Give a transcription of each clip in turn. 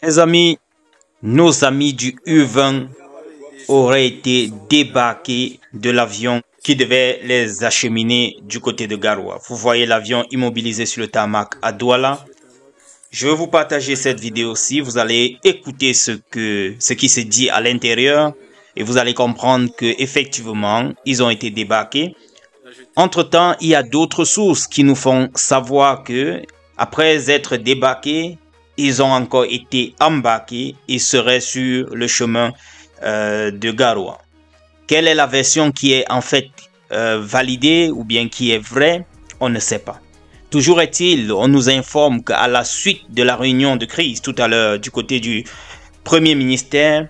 Les amis, nos amis du U-20 auraient été débarqués de l'avion qui devait les acheminer du côté de Garoua. Vous voyez l'avion immobilisé sur le tarmac à Douala. Je vais vous partager cette vidéo-ci. Vous allez écouter ce qui se dit à l'intérieur et vous allez comprendre que effectivement, ils ont été débarqués. Entre-temps, il y a d'autres sources qui nous font savoir que après être débarqués, ils ont encore été embarqués et seraient sur le chemin de Garoua. Quelle est la version qui est en fait validée ou bien qui est vraie? On ne sait pas. Toujours est-il, on nous informe qu'à la suite de la réunion de crise tout à l'heure du côté du Premier ministère,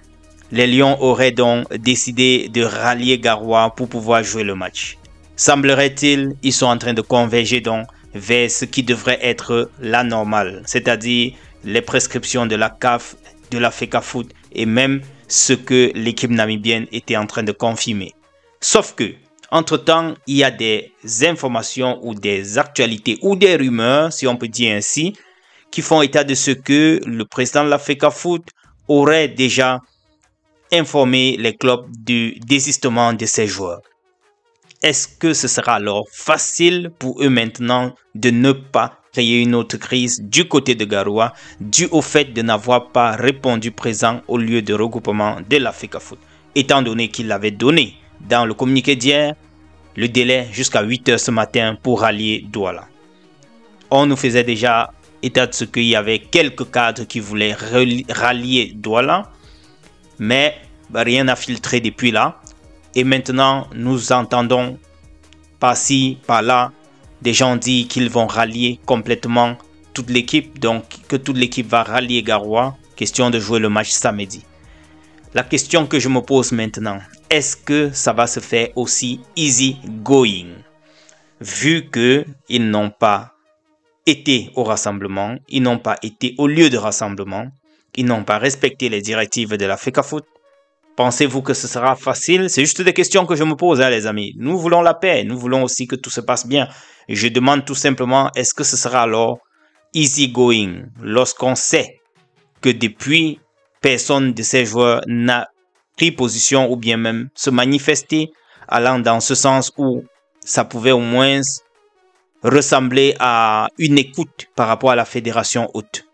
les Lions auraient donc décidé de rallier Garoua pour pouvoir jouer le match. Semblerait-il, ils sont en train de converger donc vers ce qui devrait être la normale, c'est-à-dire les prescriptions de la CAF, de la FECAFOOT et même ce que l'équipe namibienne était en train de confirmer. Sauf que, entre-temps, il y a des informations ou des actualités ou des rumeurs, si on peut dire ainsi, qui font état de ce que le président de la FECAFOOT aurait déjà informé les clubs du désistement de ses joueurs. Est-ce que ce sera alors facile pour eux maintenant de ne pas créer une autre crise du côté de Garoua dû au fait de n'avoir pas répondu présent au lieu de regroupement de la FECAFOOT, étant donné qu'il avait donné dans le communiqué d'hier le délai jusqu'à 8 h ce matin pour rallier Douala. On nous faisait déjà état de ce qu'il y avait quelques cadres qui voulaient rallier Douala, mais rien n'a filtré depuis là. Et maintenant, nous entendons par-ci, par-là, des gens dire qu'ils vont rallier complètement toute l'équipe, donc que toute l'équipe va rallier Garoua, question de jouer le match samedi. La question que je me pose maintenant, est-ce que ça va se faire aussi easy going? Vu qu'ils n'ont pas été au rassemblement, ils n'ont pas été au lieu de rassemblement, ils n'ont pas respecté les directives de la FECAFOOT. Pensez-vous que ce sera facile? C'est juste des questions que je me pose, les amis. Nous voulons la paix, nous voulons aussi que tout se passe bien. Et je demande tout simplement, est-ce que ce sera alors easy going lorsqu'on sait que depuis, personne de ces joueurs n'a pris position ou bien même se manifester allant dans ce sens où ça pouvait au moins ressembler à une écoute par rapport à la fédération haute.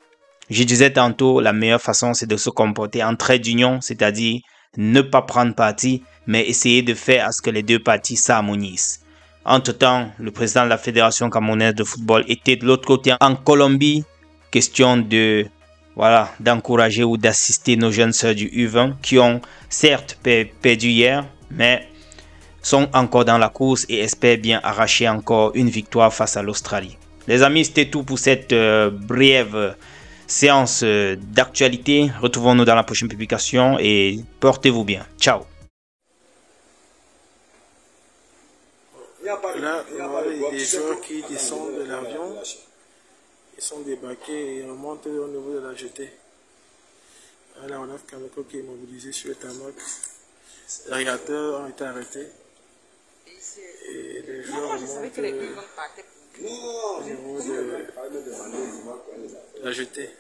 Je disais tantôt, la meilleure façon, c'est de se comporter en trait d'union, c'est-à-dire ne pas prendre parti, mais essayer de faire à ce que les deux parties s'harmonisent. Entre-temps, le président de la Fédération camerounaise de football était de l'autre côté en Colombie, question de d'encourager ou d'assister nos jeunes sœurs du U20 qui ont certes perdu hier, mais sont encore dans la course et espèrent bien arracher encore une victoire face à l'Australie. Les amis, c'était tout pour cette brève séance d'actualité. Retrouvons-nous dans la prochaine publication et portez-vous bien. Ciao. Là, il y a des joueurs qui descendent de l'avion, ils sont débarqués et remontent au niveau de la jetée. Là, on a Kameko qui est mobilisé sur le tarmac. Les réacteurs ont été arrêtés. Et les joueurs remontent au niveau de la jetée.